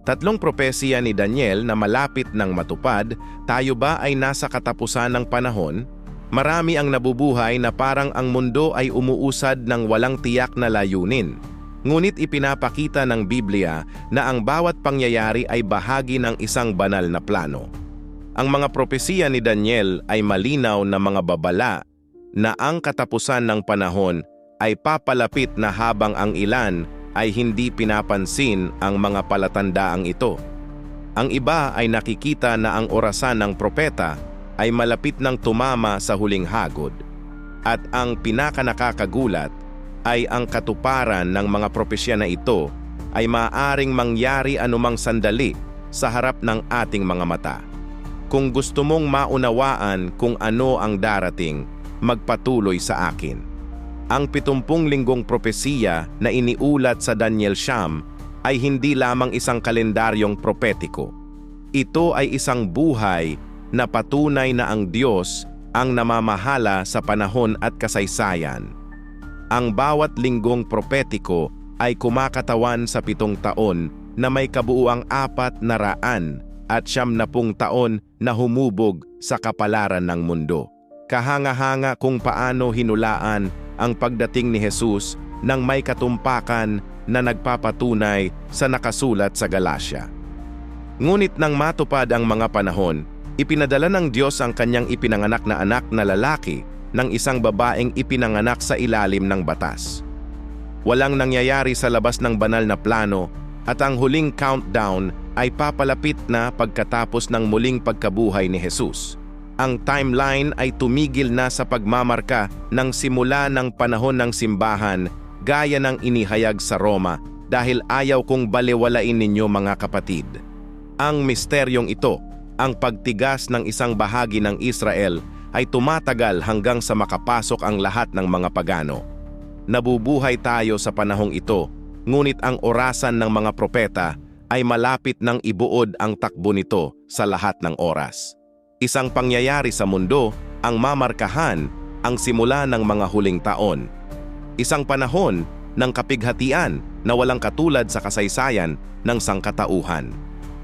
Tatlong propesya ni Daniel na malapit ng matupad, tayo ba ay nasa katapusan ng panahon? Marami ang nabubuhay na parang ang mundo ay umuusad ng walang tiyak na layunin. Ngunit ipinapakita ng Biblia na ang bawat pangyayari ay bahagi ng isang banal na plano. Ang mga propesiya ni Daniel ay malinaw na mga babala na ang katapusan ng panahon ay papalapit na habang ang ilan ay hindi pinapansin ang mga palatandaang ito. Ang iba ay nakikita na ang orasan ng propeta ay malapit ng tumama sa huling hagod. At ang pinakanakakagulat ay ang katuparan ng mga propesya na ito ay maaaring mangyari anumang sandali sa harap ng ating mga mata. Kung gusto mong maunawaan kung ano ang darating, magpatuloy sa akin. Ang 70 linggong propesiya na iniulat sa Daniel Siyam ay hindi lamang isang kalendaryong propetiko. Ito ay isang buhay na patunay na ang Diyos ang namamahala sa panahon at kasaysayan. Ang bawat linggong propetiko ay kumakatawan sa 7 taon na may kabuuang 490 taon na humubog sa kapalaran ng mundo. Kahanga-hanga kung paano hinulaan ang pagdating ni Jesus nang may katumpakan na nagpapatunay sa nakasulat sa Galacia. Ngunit nang matupad ang mga panahon, ipinadala ng Diyos ang kanyang ipinanganak na anak na lalaki ng isang babaeng ipinanganak sa ilalim ng batas. Walang nangyayari sa labas ng banal na plano at ang huling countdown ay papalapit na pagkatapos ng muling pagkabuhay ni Jesus. Ang timeline ay tumigil na sa pagmamarka ng simula ng panahon ng simbahan gaya ng inihayag sa Roma dahil ayaw kong balewalain ninyo mga kapatid. Ang misteryong ito, ang pagtigas ng isang bahagi ng Israel ay tumatagal hanggang sa makapasok ang lahat ng mga pagano. Nabubuhay tayo sa panahong ito, ngunit ang orasan ng mga propeta ay malapit ng ibuod ang takbo nito sa lahat ng oras. Isang pangyayari sa mundo ang mamarkahan ang simula ng mga huling taon. Isang panahon ng kapighatian na walang katulad sa kasaysayan ng sangkatauhan.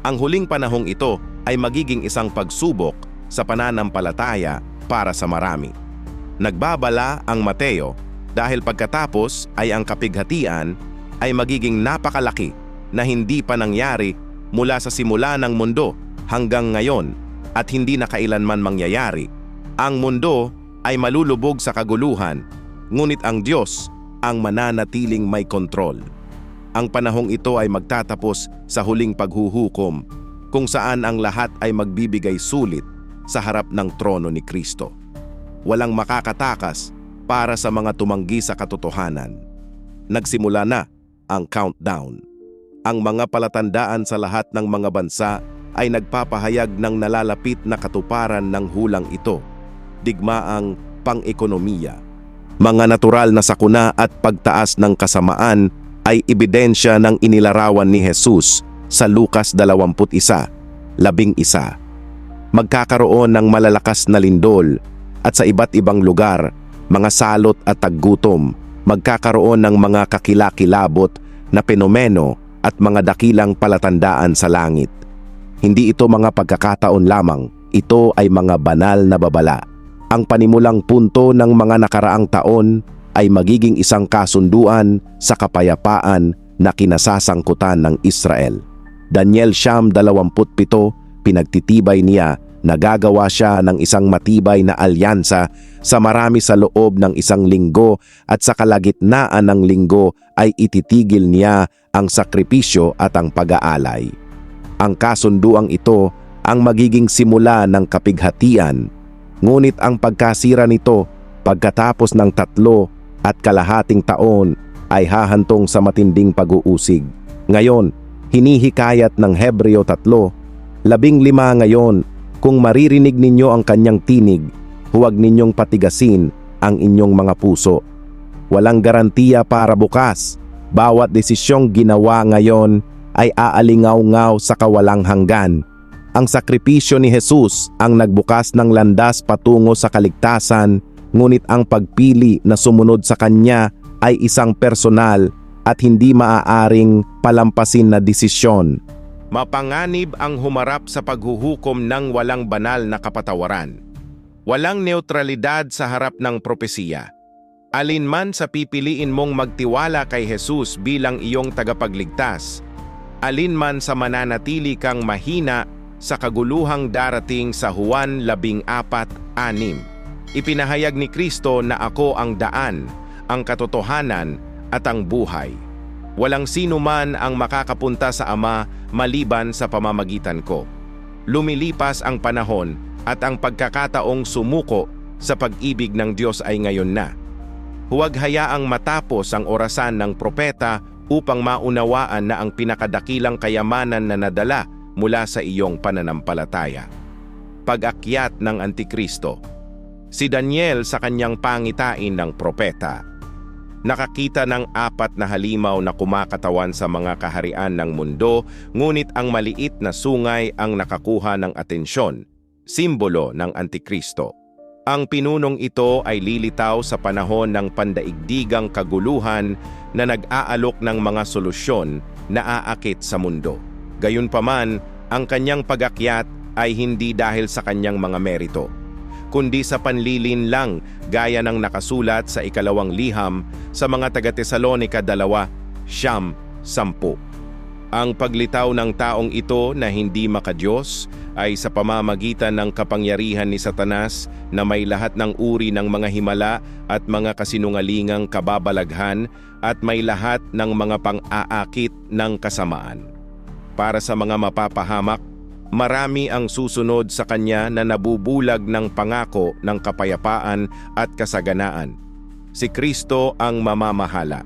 Ang huling panahong ito ay magiging isang pagsubok sa pananampalataya para sa marami. Nagbabala ang Mateo dahil pagkatapos ay ang kapighatian ay magiging napakalaki na hindi pa nangyari mula sa simula ng mundo hanggang ngayon at hindi na kailanman mangyayari. Ang mundo ay malulubog sa kaguluhan, ngunit ang Diyos ang mananatiling may kontrol. Ang panahong ito ay magtatapos sa huling paghuhukom, kung saan ang lahat ay magbibigay sulit sa harap ng trono ni Kristo. Walang makakatakas para sa mga tumanggi sa katotohanan. Nagsimula na ang countdown. Ang mga palatandaan sa lahat ng mga bansa ay nagpapahayag ng nalalapit na katuparan ng hulang ito, digmaang pang-ekonomiya. Mga natural na sakuna at pagtaas ng kasamaan ay ebidensya ng inilarawan ni Jesus sa Lucas 21:11. Magkakaroon ng malalakas na lindol at sa iba't ibang lugar, mga salot at taggutom, magkakaroon ng mga kakilakilabot na penomeno at mga dakilang palatandaan sa langit. Hindi ito mga pagkakataon lamang, ito ay mga banal na babala. Ang panimulang punto ng mga nakaraang taon ay magiging isang kasunduan sa kapayapaan na kinasasangkutan ng Israel. Daniel Siyam 27, pinagtitibay niya na gagawa siya ng isang matibay na alyansa sa marami sa loob ng isang linggo at sa kalagitnaan ng linggo ay ititigil niya ang sakripisyo at ang pag-aalay. Ang kasunduang ito ang magiging simula ng kapighatian, ngunit ang pagkasira nito pagkatapos ng 3.5 taon ay hahantong sa matinding pag-uusig. Ngayon, hinihikayat ng Hebreo 3:15 ngayon, kung maririnig ninyo ang kanyang tinig, huwag ninyong patigasin ang inyong mga puso. Walang garantiya para bukas. Bawat desisyong ginawa ngayon ay aalingaw-ngaw sa kawalang hanggan. Ang sakripisyo ni Jesus ang nagbukas ng landas patungo sa kaligtasan, ngunit ang pagpili na sumunod sa kanya ay isang personal at hindi maaaring palampasin na desisyon. Mapanganib ang humarap sa paghuhukom ng walang banal na kapatawaran. Walang neutralidad sa harap ng propesiya. Alinman sa pipiliin mong magtiwala kay Jesus bilang iyong tagapagligtas, alinman sa mananatili kang mahina sa kaguluhang darating sa Juan 14:6. Ipinahayag ni Kristo na ako ang daan, ang katotohanan at ang buhay. Walang sino man ang makakapunta sa Ama maliban sa pamamagitan ko. Lumilipas ang panahon at ang pagkakataong sumuko sa pag-ibig ng Diyos ay ngayon na. Huwag hayaang matapos ang orasan ng propeta upang maunawaan na ang pinakadakilang kayamanan na nadala mula sa iyong pananampalataya. Pag-akyat ng Antikristo. Si Daniel sa kanyang pangitain ng propeta. Nakakita ng 4 na halimaw na kumakatawan sa mga kaharian ng mundo, ngunit ang maliit na sungay ang nakakuha ng atensyon, simbolo ng Antikristo. Ang pinunong ito ay lilitaw sa panahon ng pandaigdigang kaguluhan na nag-aalok ng mga solusyon na aakit sa mundo. Gayunpaman, ang kanyang pag-akyat ay hindi dahil sa kanyang mga merito, kundi sa panlilin lang gaya ng nakasulat sa 2 liham sa mga taga-Tesalonica 2:10. Ang paglitaw ng taong ito na hindi makadiyos ay sa pamamagitan ng kapangyarihan ni Satanas na may lahat ng uri ng mga himala at mga kasinungalingang kababalaghan at may lahat ng mga pang-aakit ng kasamaan. Para sa mga mapapahamak, marami ang susunod sa kanya na nabubulag ng pangako ng kapayapaan at kasaganaan. Si Kristo ang mamamahala.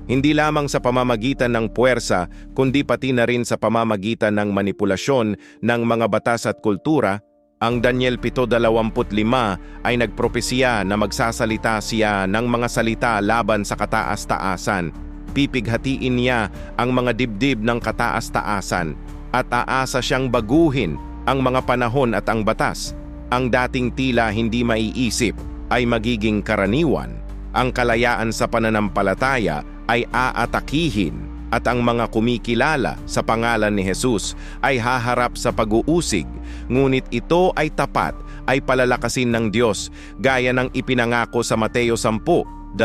Hindi lamang sa pamamagitan ng puwersa, kundi pati na rin sa pamamagitan ng manipulasyon ng mga batas at kultura. Ang Daniel 7:25 ay nagpropesiya na magsasalita siya ng mga salita laban sa kataas-taasan. Pipighatiin niya ang mga dibdib ng kataas-taasan at aasa siyang baguhin ang mga panahon at ang batas. Ang dating tila hindi maiisip ay magiging karaniwan. Ang kalayaan sa pananampalataya ay aatakihin at ang mga kumikilala sa pangalan ni Jesus ay haharap sa pag-uusig, ngunit ito ay tapat, ay palalakasin ng Diyos gaya ng ipinangako sa Mateo 10:22.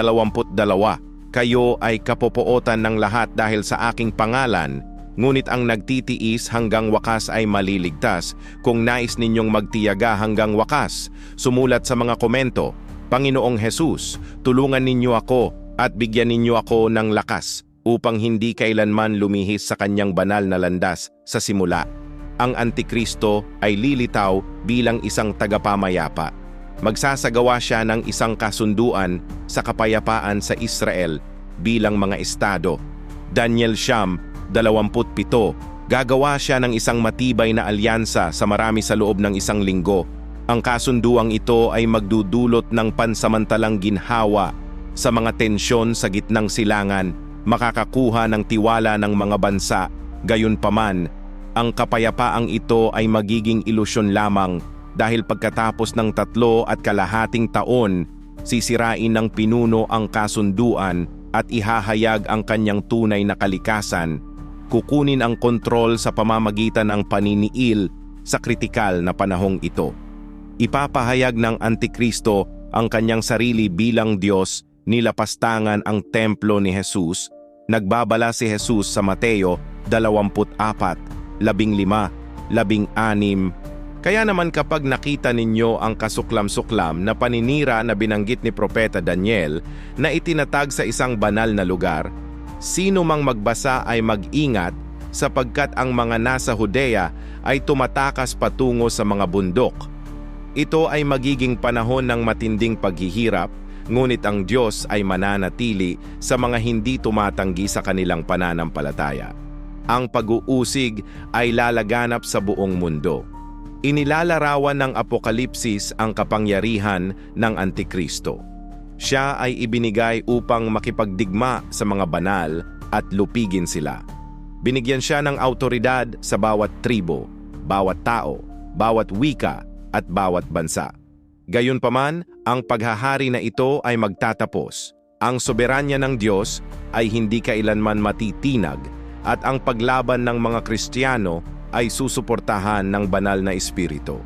Kayo ay kapopootan ng lahat dahil sa aking pangalan, ngunit ang nagtitiis hanggang wakas ay maliligtas. Kung nais ninyong magtiyaga hanggang wakas, sumulat sa mga komento, Panginoong Jesus, tulungan ninyo ako at bigyan ninyo ako ng lakas upang hindi kailanman lumihis sa kanyang banal na landas sa simula. Ang Antikristo ay lilitaw bilang isang tagapamayapa. Magsasagawa siya ng isang kasunduan sa kapayapaan sa Israel bilang mga estado. Daniel 9:27, gagawa siya ng isang matibay na alyansa sa marami sa loob ng isang linggo. Ang kasunduang ito ay magdudulot ng pansamantalang ginhawa sa mga tensyon sa gitnang silangan, makakakuha ng tiwala ng mga bansa. Gayunpaman, ang kapayapaang ito ay magiging ilusyon lamang dahil pagkatapos ng 3.5 taon, sisirain ng pinuno ang kasunduan at ihahayag ang kanyang tunay na kalikasan. Kukunin ang kontrol sa pamamagitan ng paniniil sa kritikal na panahong ito. Ipapahayag ng Antikristo ang kanyang sarili bilang Diyos. Nilapastangan ang templo ni Jesus. Nagbabala si Jesus sa Mateo 24:15-16. Kaya naman kapag nakita ninyo ang kasuklam-suklam na paninira na binanggit ni Propeta Daniel na itinatag sa isang banal na lugar, sino mang magbasa ay mag-ingat sapagkat ang mga nasa Judea ay tumatakas patungo sa mga bundok. Ito ay magiging panahon ng matinding paghihirap, ngunit ang Diyos ay mananatili sa mga hindi tumatanggi sa kanilang pananampalataya. Ang pag-uusig ay lalaganap sa buong mundo. Inilalarawan ng Apokalipsis ang kapangyarihan ng Antikristo. Siya ay ibinigay upang makipagdigma sa mga banal at lupigin sila. Binigyan siya ng awtoridad sa bawat tribo, bawat tao, bawat wika at bawat bansa. Gayunpaman, ang paghahari na ito ay magtatapos. Ang soberanya ng Diyos ay hindi kailanman matitinag at ang paglaban ng mga Kristiyano ay susuportahan ng banal na espiritu.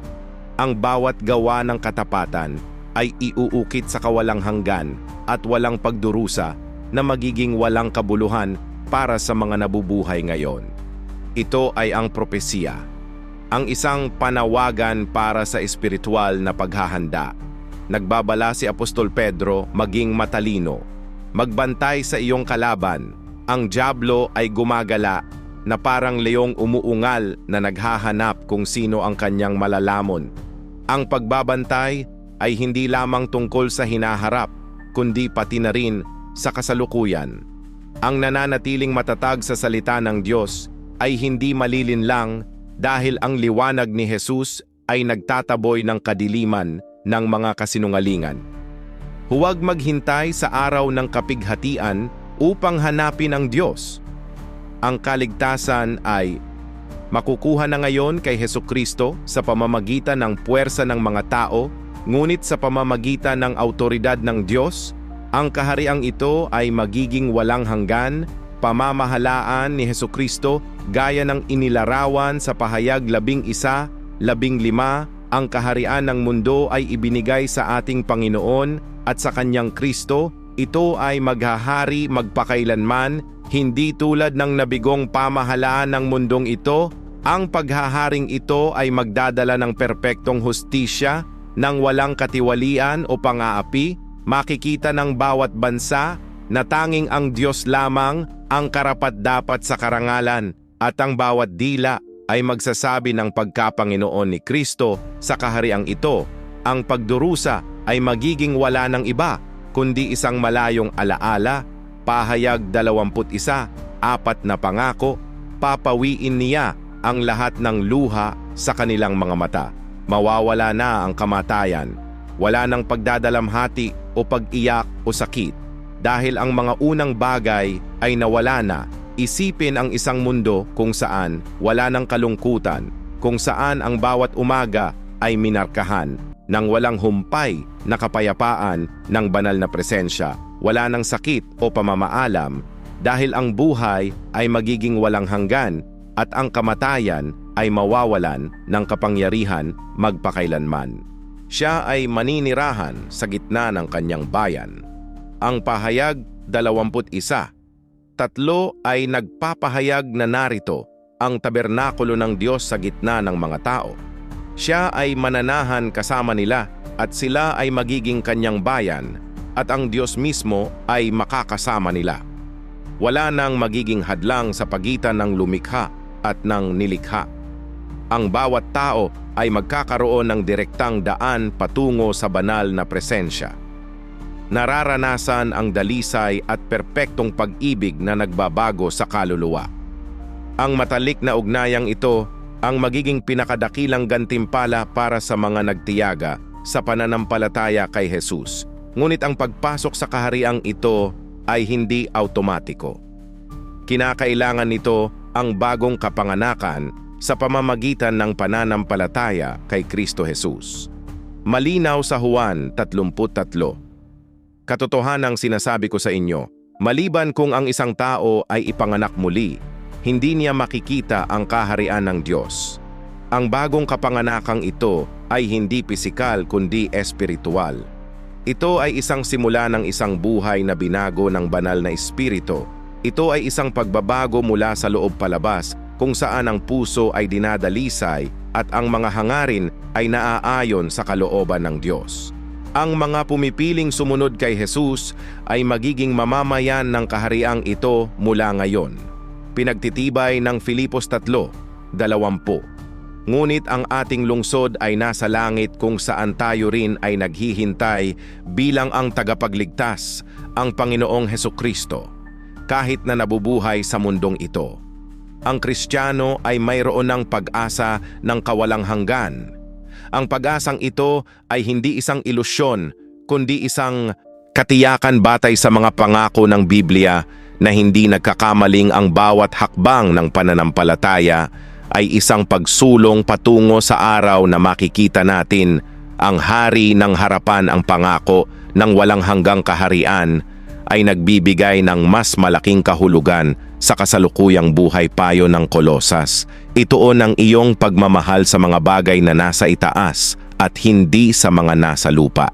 Ang bawat gawa ng katapatan ay iuukit sa kawalang hanggan at walang pagdurusa na magiging walang kabuluhan para sa mga nabubuhay ngayon. Ito ay ang propesiya, ang isang panawagan para sa espiritual na paghahanda. Nagbabala si Apostol Pedro maging matalino. Magbantay sa iyong kalaban. Ang dyablo ay gumagala na parang leong umuungal na naghahanap kung sino ang kanyang malalamon. Ang pagbabantay ay hindi lamang tungkol sa hinaharap, kundi pati na rin sa kasalukuyan. Ang nananatiling matatag sa salita ng Diyos ay hindi malilinlang dahil ang liwanag ni Jesus ay nagtataboy ng kadiliman ng mga kasinungalingan. Huwag maghintay sa araw ng kapighatian upang hanapin ang Diyos. Ang kaligtasan ay makukuha na ngayon kay Hesukristo sa pamamagitan ng puwersa ng mga tao, ngunit sa pamamagitan ng autoridad ng Diyos, ang kahariang ito ay magiging walang hanggan. Pamamahalaan ni Hesukristo gaya ng inilarawan sa pahayag 11:15, ang kaharian ng mundo ay ibinigay sa ating Panginoon at sa kanyang Kristo. Ito ay maghahari magpakailanman, hindi tulad ng nabigong pamahalaan ng mundong ito. Ang paghaharing ito ay magdadala ng perpektong hustisya, ng walang katiwalian o pang-aapi. Makikita ng bawat bansa na tanging ang Diyos lamang ang karapat-dapat sa karangalan, at ang bawat dila ay magsasabi ng pagkapanginoon ni Kristo sa kahariang ito. Ang pagdurusa ay magiging wala ng iba, kundi isang malayong alaala. Pahayag 21, 4 na pangako, papawiin niya ang lahat ng luha sa kanilang mga mata. Mawawala na ang kamatayan. Wala nang pagdadalamhati o pag-iyak o sakit. Dahil ang mga unang bagay ay nawala na. Isipin ang isang mundo kung saan wala ng kalungkutan, kung saan ang bawat umaga ay minarkahan ng walang humpay na kapayapaan ng banal na presensya. Wala ng sakit o pamamaalam dahil ang buhay ay magiging walang hanggan at ang kamatayan ay mawawalan ng kapangyarihan magpakailanman. Siya ay maninirahan sa gitna ng kanyang bayan. Ang pahayag 21, 3 ay nagpapahayag na narito ang tabernakulo ng Diyos sa gitna ng mga tao. Siya ay mananahan kasama nila at sila ay magiging kanyang bayan at ang Diyos mismo ay makakasama nila. Wala nang magiging hadlang sa pagitan ng lumikha at ng nilikha. Ang bawat tao ay magkakaroon ng direktang daan patungo sa banal na presensya. Nararanasan ang dalisay at perpektong pag-ibig na nagbabago sa kaluluwa. Ang matalik na ugnayang ito ang magiging pinakadakilang gantimpala para sa mga nagtiyaga sa pananampalataya kay Jesus. Ngunit ang pagpasok sa kahariang ito ay hindi automatiko. Kinakailangan nito ang bagong kapanganakan sa pamamagitan ng pananampalataya kay Kristo Jesus. Malinaw sa Juan 33. Katotohanang sinasabi ko sa inyo, maliban kung ang isang tao ay ipanganak muli, hindi niya makikita ang kaharian ng Diyos. Ang bagong kapanganakang ito ay hindi pisikal kundi espiritual. Ito ay isang simula ng isang buhay na binago ng banal na espiritu. Ito ay isang pagbabago mula sa loob palabas kung saan ang puso ay dinadalisay at ang mga hangarin ay naaayon sa kalooban ng Diyos. Ang mga pumipiling sumunod kay Jesus ay magiging mamamayan ng kahariang ito mula ngayon. Pinagtitibay ng Filipos 3:20. Ngunit ang ating lungsod ay nasa langit kung saan tayo rin ay naghihintay bilang ang tagapagligtas, ang Panginoong Hesukristo, kahit na nabubuhay sa mundong ito. Ang Kristiyano ay mayroon ng pag-asa ng kawalang hanggan. Ang pag-asang ito ay hindi isang ilusyon, kundi isang katiyakan batay sa mga pangako ng Biblia na hindi nagkakamaling. Ang bawat hakbang ng pananampalataya ay isang pagsulong patungo sa araw na makikita natin ang hari ng harapan. Ang pangako ng walang hanggang kaharian ay nagbibigay ng mas malaking kahulugan sa kasalukuyang buhay payo ng Kolosas. Ituon ang iyong pagmamahal sa mga bagay na nasa itaas at hindi sa mga nasa lupa.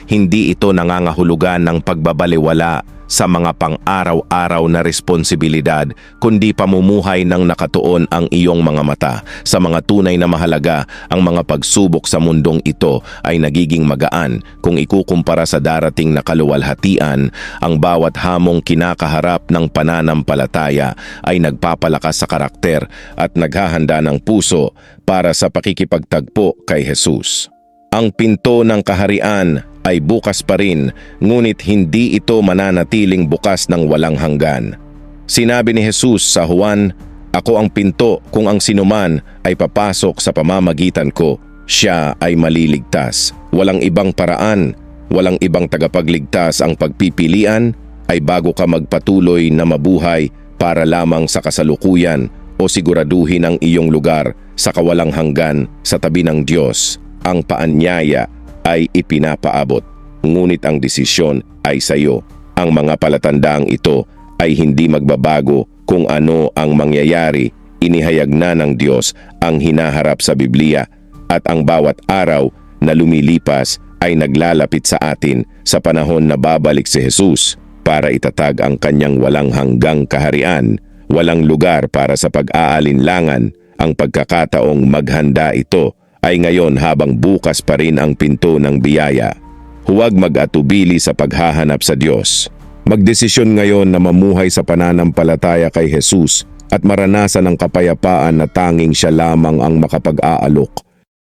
Hindi ito nangangahulugan ng pagbabaliwala sa mga pang-araw-araw na responsibilidad, kundi pamumuhay ng nakatuon ang iyong mga mata sa mga tunay na mahalaga. Ang mga pagsubok sa mundong ito ay nagiging magaan kung ikukumpara sa darating na kaluwalhatian. Ang bawat hamong kinakaharap ng pananampalataya ay nagpapalakas sa karakter at naghahanda ng puso para sa pakikipagtagpo kay Jesus. Ang pinto ng kaharian ay bukas pa rin, ngunit hindi ito mananatiling bukas ng walang hanggan. Sinabi ni Jesus sa Juan, "Ako ang pinto, kung ang sinuman ay papasok sa pamamagitan ko, siya ay maliligtas." Walang ibang paraan, walang ibang tagapagligtas. Ang pagpipilian ay bago ka magpatuloy na mabuhay para lamang sa kasalukuyan o siguraduhin ang iyong lugar sa kawalang hanggan sa tabi ng Diyos. Ang paanyaya ay ipinapaabot, ngunit ang desisyon ay sa iyo. Ang mga palatandaang ito ay hindi magbabago kung ano ang mangyayari. Inihayag na ng Diyos ang hinaharap sa Biblia at ang bawat araw na lumilipas ay naglalapit sa atin sa panahon na babalik si Jesus para itatag ang kanyang walang hanggang kaharian. Walang lugar para sa pag-aalinlangan. Ang pagkakataong maghanda ito ay ngayon habang bukas pa rin ang pinto ng biyaya. Huwag mag-atubili sa paghahanap sa Diyos. Magdesisyon ngayon na mamuhay sa pananampalataya kay Jesus at maranasan ang kapayapaan na tanging siya lamang ang makapag-aalok.